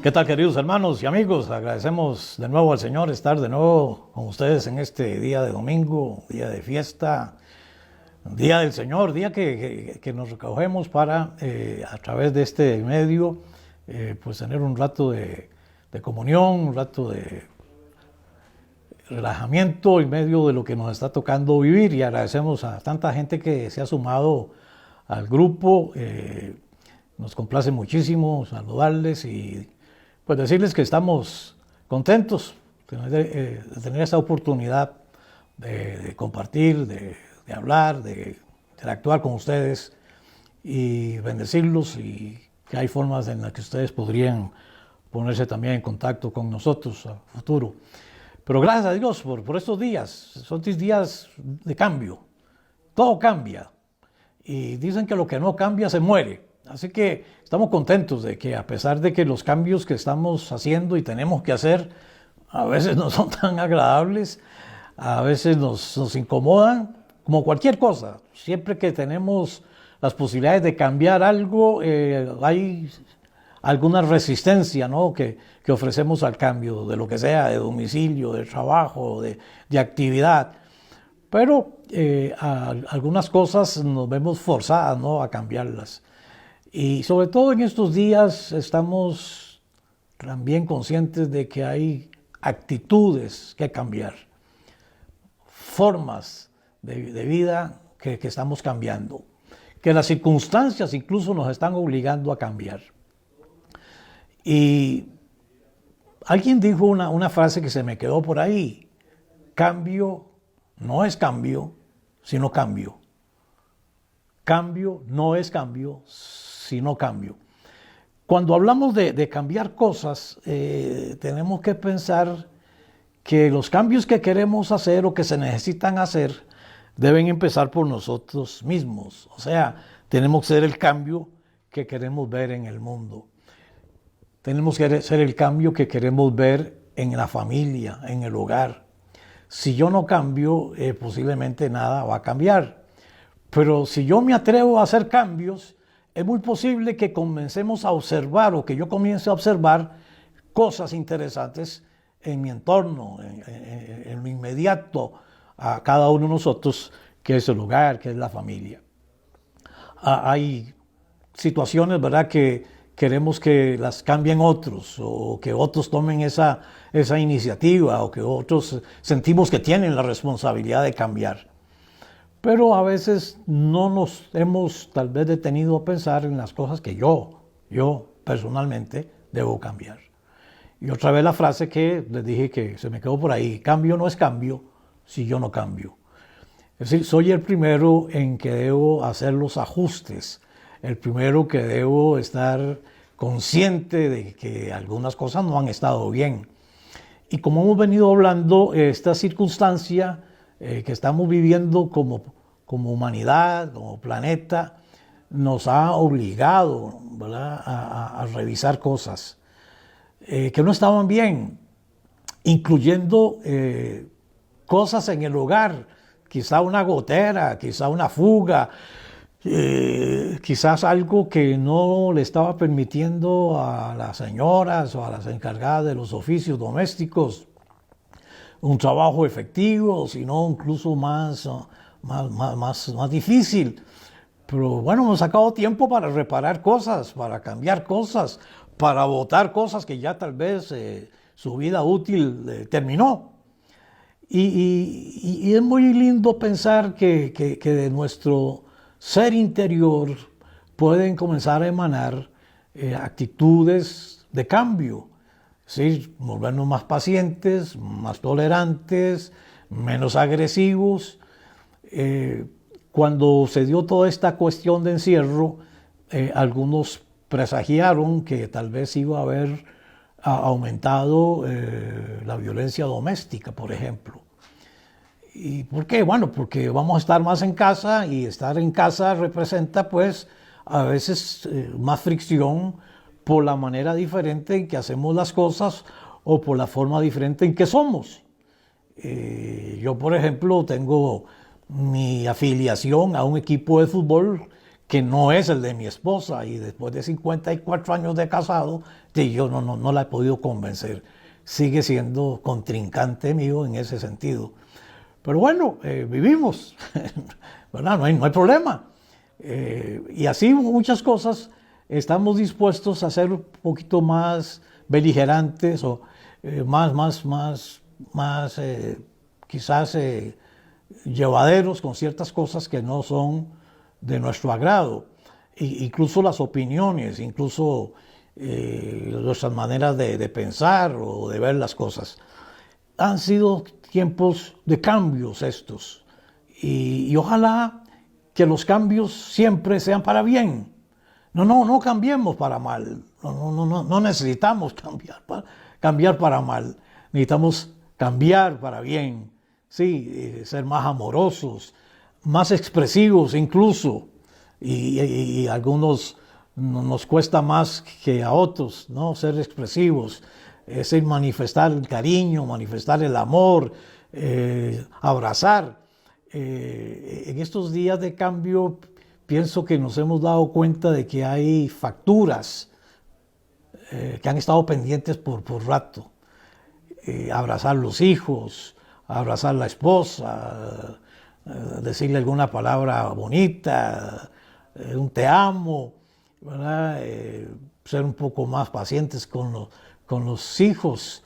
¿Qué tal, queridos hermanos y amigos? Agradecemos de nuevo al Señor estar de nuevo con ustedes en este día de domingo, día de fiesta, día del Señor, día que nos recogemos para, a través de este medio, pues tener un rato de comunión, un rato de relajamiento en medio de lo que nos está tocando vivir, y agradecemos a tanta gente que se ha sumado al grupo. Nos complace muchísimo saludarles y pues decirles que estamos contentos de tener esta oportunidad de compartir, de hablar, de interactuar con ustedes y bendecirlos, y que hay formas en las que ustedes podrían ponerse también en contacto con nosotros a futuro. Pero gracias a Dios por estos días. Son días de cambio. Todo cambia. Y dicen que lo que no cambia se muere. Así que estamos contentos de que, a pesar de que los cambios que estamos haciendo y tenemos que hacer a veces no son tan agradables, a veces nos incomodan, como cualquier cosa. Siempre que tenemos las posibilidades de cambiar algo, hay alguna resistencia, ¿no?, que ofrecemos al cambio, de lo que sea, de domicilio, de trabajo, de actividad. Pero algunas cosas nos vemos forzadas, ¿no?, a cambiarlas. Y sobre todo en estos días estamos también conscientes de que hay actitudes que cambiar, formas de vida que estamos cambiando, que las circunstancias incluso nos están obligando a cambiar. Y alguien dijo una frase que se me quedó por ahí: cambio no es cambio, sino cambio. Cambio no es cambio, sino cambio. Cuando hablamos de cambiar cosas, tenemos que pensar que los cambios que queremos hacer o que se necesitan hacer deben empezar por nosotros mismos. O sea, tenemos que ser el cambio que queremos ver en el mundo. Tenemos que ser el cambio que queremos ver en la familia, en el hogar. Si yo no cambio, posiblemente nada va a cambiar. Pero si yo me atrevo a hacer cambios, es muy posible que comencemos a observar, o que yo comience a observar cosas interesantes en mi entorno, en lo inmediato a cada uno de nosotros, que es el hogar, que es la familia. Hay situaciones, ¿verdad?, que queremos que las cambien otros, o que otros tomen esa iniciativa, o que otros sentimos que tienen la responsabilidad de cambiar. Pero a veces no nos hemos tal vez detenido a pensar en las cosas que yo personalmente debo cambiar. Y otra vez la frase que les dije que se me quedó por ahí: cambio no es cambio si yo no cambio. Es decir, soy el primero en que debo hacer los ajustes, el primero que debo estar consciente de que algunas cosas no han estado bien. Y como hemos venido hablando, esta circunstancia que estamos viviendo como humanidad, como planeta, nos ha obligado, ¿verdad?, a revisar cosas que no estaban bien, incluyendo cosas en el hogar, quizá una gotera, quizá una fuga, quizás algo que no le estaba permitiendo a las señoras o a las encargadas de los oficios domésticos un trabajo efectivo, sino incluso más difícil. Pero bueno, hemos sacado tiempo para reparar cosas, para cambiar cosas, para botar cosas que ya tal vez su vida útil terminó. Y es muy lindo pensar que de nuestro ser interior pueden comenzar a emanar actitudes de cambio. ¿Sí? Volvernos más pacientes, más tolerantes, menos agresivos. Cuando se dio toda esta cuestión de encierro, algunos presagiaron que tal vez iba a haber aumentado la violencia doméstica, por ejemplo. ¿Y por qué? Bueno, porque vamos a estar más en casa, y estar en casa representa pues a veces más fricción por la manera diferente en que hacemos las cosas, o por la forma diferente en que somos. Yo, por ejemplo, tengo mi afiliación a un equipo de fútbol que no es el de mi esposa, y después de 54 años de casado, yo no la he podido convencer. Sigue siendo contrincante mío en ese sentido. Pero bueno, vivimos, ¿verdad? No hay problema. Y así muchas cosas estamos dispuestos a ser un poquito más beligerantes o quizás llevaderos con ciertas cosas que no son de nuestro agrado. Incluso las opiniones, incluso nuestras maneras de pensar o de ver las cosas. Han sido tiempos de cambios estos. Y ojalá que los cambios siempre sean para bien. No cambiemos para mal. No necesitamos cambiar para mal. Necesitamos cambiar para bien. Sí, ser más amorosos, más expresivos incluso. Y algunos nos cuesta más que a otros, ¿no? Ser expresivos, es manifestar el cariño, manifestar el amor, abrazar. En estos días de cambio pienso que nos hemos dado cuenta de que hay facturas que han estado pendientes por rato. Abrazar los hijos, abrazar la esposa, decirle alguna palabra bonita, un te amo, ¿verdad? Ser un poco más pacientes con los hijos,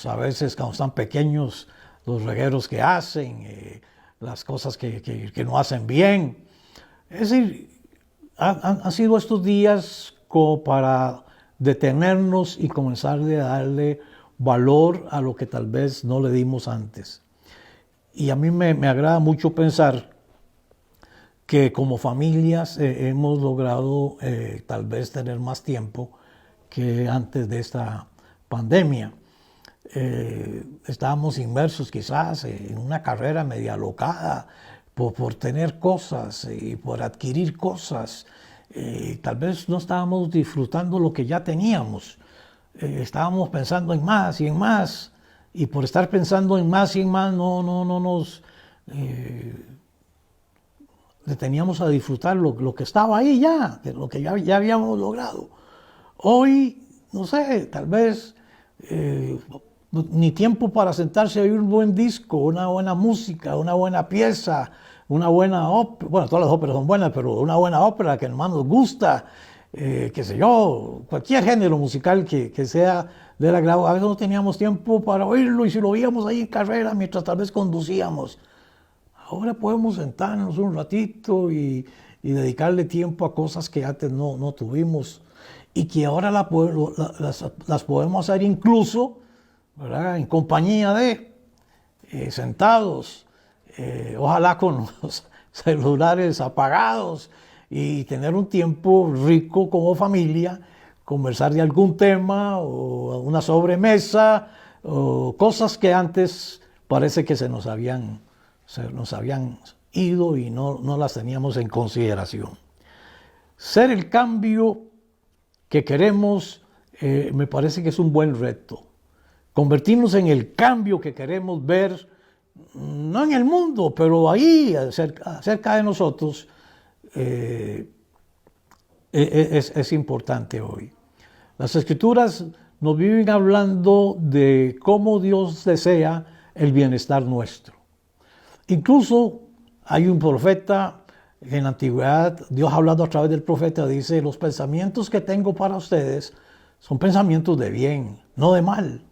a veces cuando están pequeños, los regueros que hacen, las cosas que no hacen bien. Es decir, han sido estos días como para detenernos y comenzar a darle valor a lo que tal vez no le dimos antes. Y a mí me agrada mucho pensar que como familias hemos logrado tal vez tener más tiempo que antes de esta pandemia. Estábamos inmersos quizás en una carrera media alocada por tener cosas y por adquirir cosas. Tal vez no estábamos disfrutando lo que ya teníamos. Estábamos pensando en más y en más. Y por estar pensando en más y en más no nos deteníamos a disfrutar lo que estaba ahí ya, lo que ya habíamos logrado. Hoy, no sé, tal vez ni tiempo para sentarse a oír un buen disco, una buena música, una buena pieza, una buena ópera. Bueno, todas las óperas son buenas, pero una buena ópera que más nos gusta, qué sé yo, cualquier género musical que sea del agrado. A veces no teníamos tiempo para oírlo y si lo oíamos ahí en carrera mientras tal vez conducíamos. Ahora podemos sentarnos un ratito y dedicarle tiempo a cosas que antes no tuvimos y que ahora las podemos hacer incluso, ¿verdad?, en compañía de, sentados, ojalá con los celulares apagados y tener un tiempo rico como familia, conversar de algún tema o una sobremesa o cosas que antes parece que se nos habían ido y no las teníamos en consideración. Ser el cambio que queremos me parece que es un buen reto. Convertirnos en el cambio que queremos ver, no en el mundo, pero ahí, cerca de nosotros, es importante hoy. Las Escrituras nos viven hablando de cómo Dios desea el bienestar nuestro. Incluso hay un profeta en la antigüedad, Dios hablando a través del profeta, dice: los pensamientos que tengo para ustedes son pensamientos de bien, no de mal.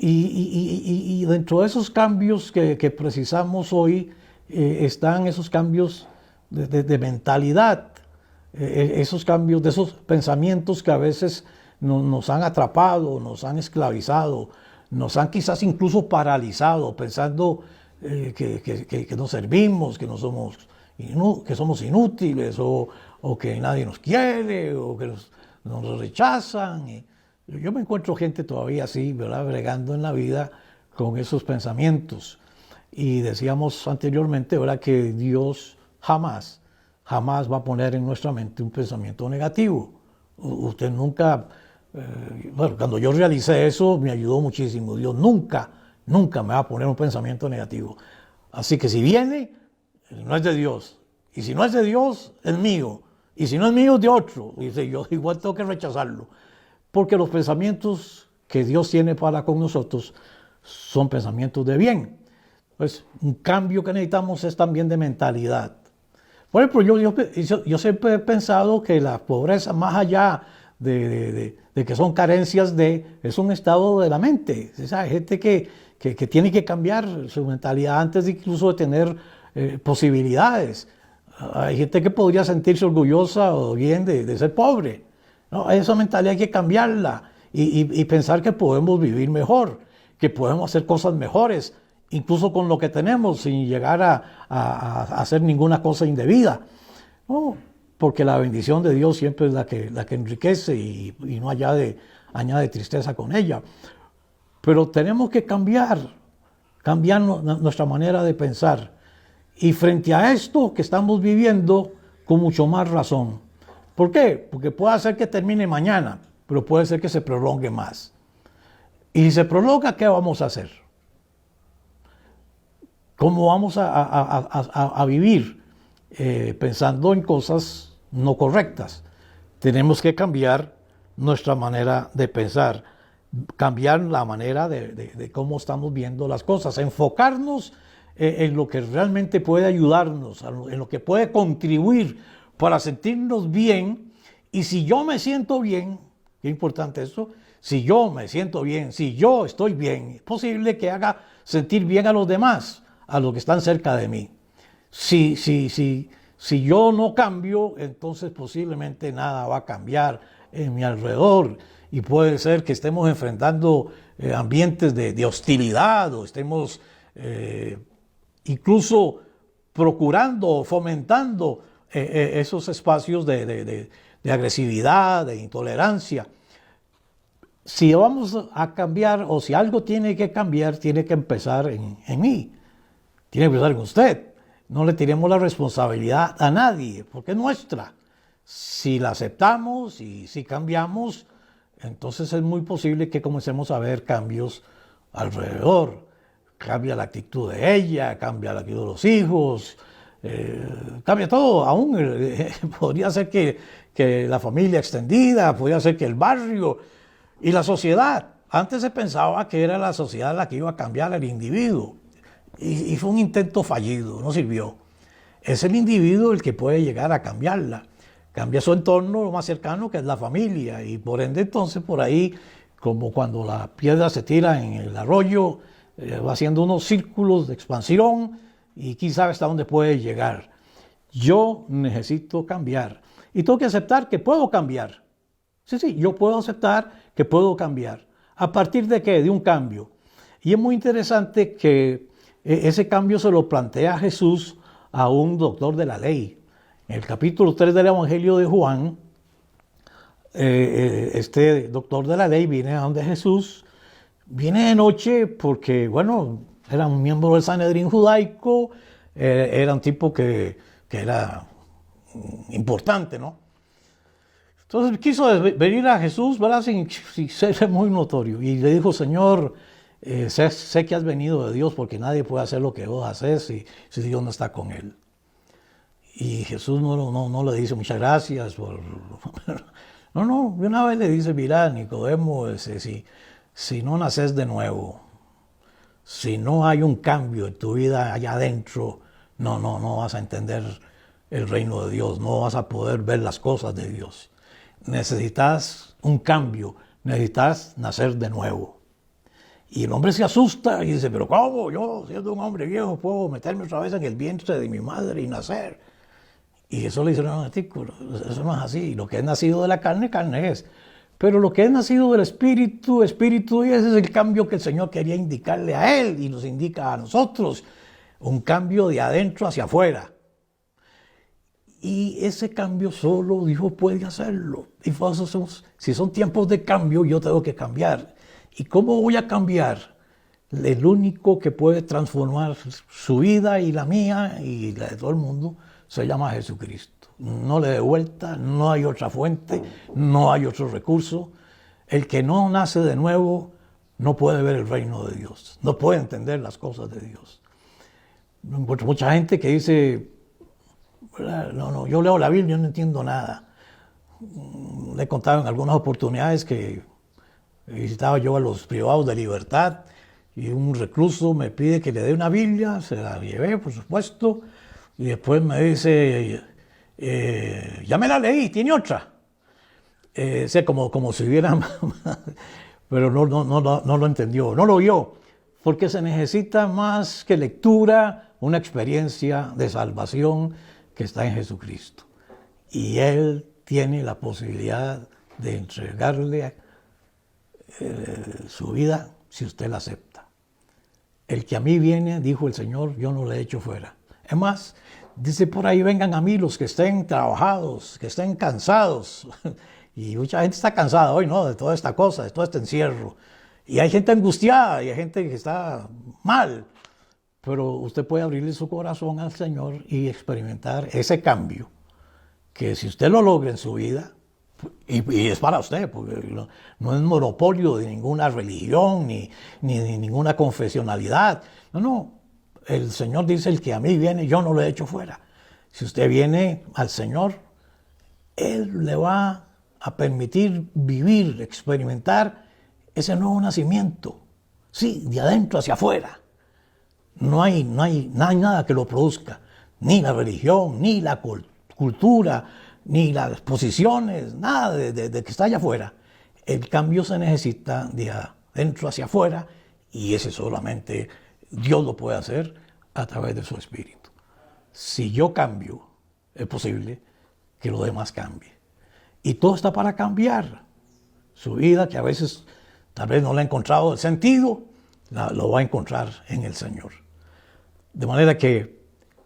Y dentro de esos cambios que precisamos hoy están esos cambios de mentalidad, esos cambios de esos pensamientos que a veces nos han atrapado, nos han esclavizado, nos han quizás incluso paralizado, pensando que no servimos, que somos inútiles, o que nadie nos quiere, o que nos rechazan. Yo me encuentro gente todavía así, ¿verdad?, bregando en la vida con esos pensamientos. Y decíamos anteriormente, ¿verdad?, que Dios jamás va a poner en nuestra mente un pensamiento negativo. Usted nunca, bueno, cuando yo realicé eso me ayudó muchísimo. Dios nunca me va a poner un pensamiento negativo. Así que si viene, no es de Dios. Y si no es de Dios, es mío. Y si no es mío, es de otro. Y dice, yo igual tengo que rechazarlo. Porque los pensamientos que Dios tiene para con nosotros son pensamientos de bien. Pues un cambio que necesitamos es también de mentalidad. Por ejemplo, yo siempre he pensado que la pobreza, más allá de que son carencias es un estado de la mente. O sea, hay gente que tiene que cambiar su mentalidad antes de incluso de tener posibilidades. Hay gente que podría sentirse orgullosa o bien de ser pobre. No, esa mentalidad hay que cambiarla y pensar que podemos vivir mejor, que podemos hacer cosas mejores, incluso con lo que tenemos, sin llegar a hacer ninguna cosa indebida. No, porque la bendición de Dios siempre es la que enriquece y no añade tristeza con ella. Pero tenemos que cambiar nuestra manera de pensar. Y frente a esto que estamos viviendo, con mucho más razón. ¿Por qué? Porque puede ser que termine mañana, pero puede ser que se prolongue más. Y si se prolonga, ¿qué vamos a hacer? ¿Cómo vamos a vivir pensando en cosas no correctas? Tenemos que cambiar nuestra manera de pensar, cambiar la manera de cómo estamos viendo las cosas, enfocarnos en lo que realmente puede ayudarnos, en lo que puede contribuir para sentirnos bien. Y si yo me siento bien, qué importante eso, si yo me siento bien, si yo estoy bien, es posible que haga sentir bien a los demás, a los que están cerca de mí. Si yo no cambio, entonces posiblemente nada va a cambiar en mi alrededor. Y puede ser que estemos enfrentando ambientes de hostilidad o estemos incluso procurando o fomentando esos espacios de agresividad, de intolerancia. Si vamos a cambiar o si algo tiene que cambiar, tiene que empezar en mí, tiene que empezar en usted. No le tiremos la responsabilidad a nadie, porque es nuestra. Si la aceptamos y si cambiamos, entonces es muy posible que comencemos a ver cambios alrededor. Cambia la actitud de ella, cambia la actitud de los hijos, cambia todo. Aún podría ser que la familia extendida, podría ser que el barrio y la sociedad. Antes se pensaba que era la sociedad la que iba a cambiar al individuo. Y fue un intento fallido, no sirvió. Es el individuo el que puede llegar a cambiarla. Cambia su entorno lo más cercano, que es la familia. Y por ende, entonces, por ahí, como cuando la piedra se tira en el arroyo, va haciendo unos círculos de expansión y quién sabe hasta dónde puede llegar. Yo necesito cambiar. Y tengo que aceptar que puedo cambiar. Sí, yo puedo aceptar que puedo cambiar. ¿A partir de qué? De un cambio. Y es muy interesante que ese cambio se lo plantea Jesús a un doctor de la ley. En el capítulo 3 del Evangelio de Juan, este doctor de la ley viene a donde Jesús, viene de noche porque, bueno, era un miembro del Sanedrín judaico, era un tipo que era importante, ¿no? Entonces quiso venir a Jesús, ¿verdad? Sin ser muy notorio. Y le dijo, Señor, sé que has venido de Dios porque nadie puede hacer lo que vos haces si Dios no está con él. Y Jesús no le dice muchas gracias. No, de una vez le dice, mira, Nicodemo, si no naces de nuevo, si no hay un cambio en tu vida allá adentro, no vas a entender el reino de Dios, no vas a poder ver las cosas de Dios. Necesitas un cambio, necesitas nacer de nuevo. Y el hombre se asusta y dice, pero ¿cómo? Yo, siendo un hombre viejo, puedo meterme otra vez en el vientre de mi madre y nacer. Y eso le hicieron un artículo. Eso no es así. Lo que es nacido de la carne, carne es. Pero lo que es nacido del espíritu, espíritu es. Ese es el cambio que el Señor quería indicarle a él y nos indica a nosotros. Un cambio de adentro hacia afuera. Y ese cambio solo Dios puede hacerlo. Y si son tiempos de cambio, yo tengo que cambiar. ¿Y cómo voy a cambiar? El único que puede transformar su vida y la mía y la de todo el mundo se llama Jesucristo. No le dé vuelta, no hay otra fuente, no hay otro recurso. El que no nace de nuevo no puede ver el reino de Dios, no puede entender las cosas de Dios. Mucha gente que dice, No, yo leo la Biblia y no entiendo nada. Le he contado en algunas oportunidades que visitaba yo a los privados de libertad y un recluso me pide que le dé una Biblia, se la llevé, por supuesto, y después me dice, ya me la leí, tiene otra. Como si hubiera, pero no lo entendió, no lo vio, porque se necesita más que lectura, una experiencia de salvación que está en Jesucristo. Y Él tiene la posibilidad de entregarle su vida si usted la acepta. El que a mí viene, dijo el Señor, yo no le echo fuera. Es más, dice por ahí, vengan a mí los que estén trabajados, que estén cansados. Y mucha gente está cansada hoy, ¿no? De toda esta cosa, de todo este encierro. Y hay gente angustiada, y hay gente que está mal. Pero usted puede abrirle su corazón al Señor y experimentar ese cambio, que si usted lo logra en su vida, y es para usted, porque no es monopolio de ninguna religión, ni ninguna confesionalidad. No, el Señor dice, el que a mí viene, yo no lo echo fuera. Si usted viene al Señor, Él le va a permitir vivir, experimentar ese nuevo nacimiento. Sí, de adentro hacia afuera. No hay nada que lo produzca, ni la religión, ni la cultura, ni las posiciones, nada de que está allá afuera. El cambio se necesita de adentro hacia afuera y ese solamente Dios lo puede hacer a través de su Espíritu. Si yo cambio, es posible que lo demás cambie. Y todo está para cambiar. Su vida, que a veces tal vez no le ha encontrado el sentido, lo va a encontrar en el Señor. De manera que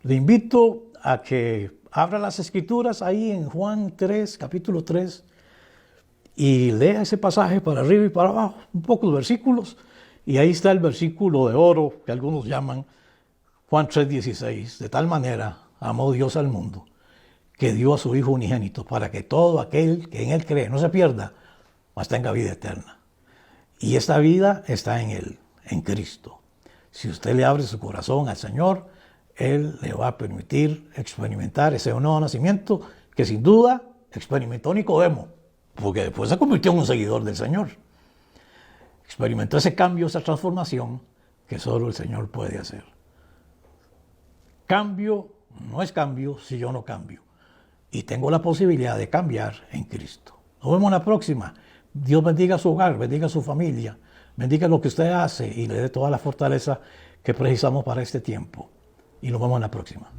le invito a que abra las Escrituras ahí en Juan 3, capítulo 3, y lea ese pasaje para arriba y para abajo, un poco de versículos, y ahí está el versículo de oro que algunos llaman Juan 3:16. De tal manera amó Dios al mundo, que dio a su Hijo unigénito, para que todo aquel que en Él cree no se pierda, mas tenga vida eterna. Y esta vida está en Él, en Cristo. Si usted le abre su corazón al Señor, Él le va a permitir experimentar ese nuevo nacimiento que sin duda experimentó Nicodemo, porque después se convirtió en un seguidor del Señor. Experimentó ese cambio, esa transformación que solo el Señor puede hacer. Cambio no es cambio si yo no cambio. Y tengo la posibilidad de cambiar en Cristo. Nos vemos la próxima. Dios bendiga su hogar, bendiga su familia, bendiga lo que usted hace y le dé toda la fortaleza que precisamos para este tiempo. Y nos vemos en la próxima.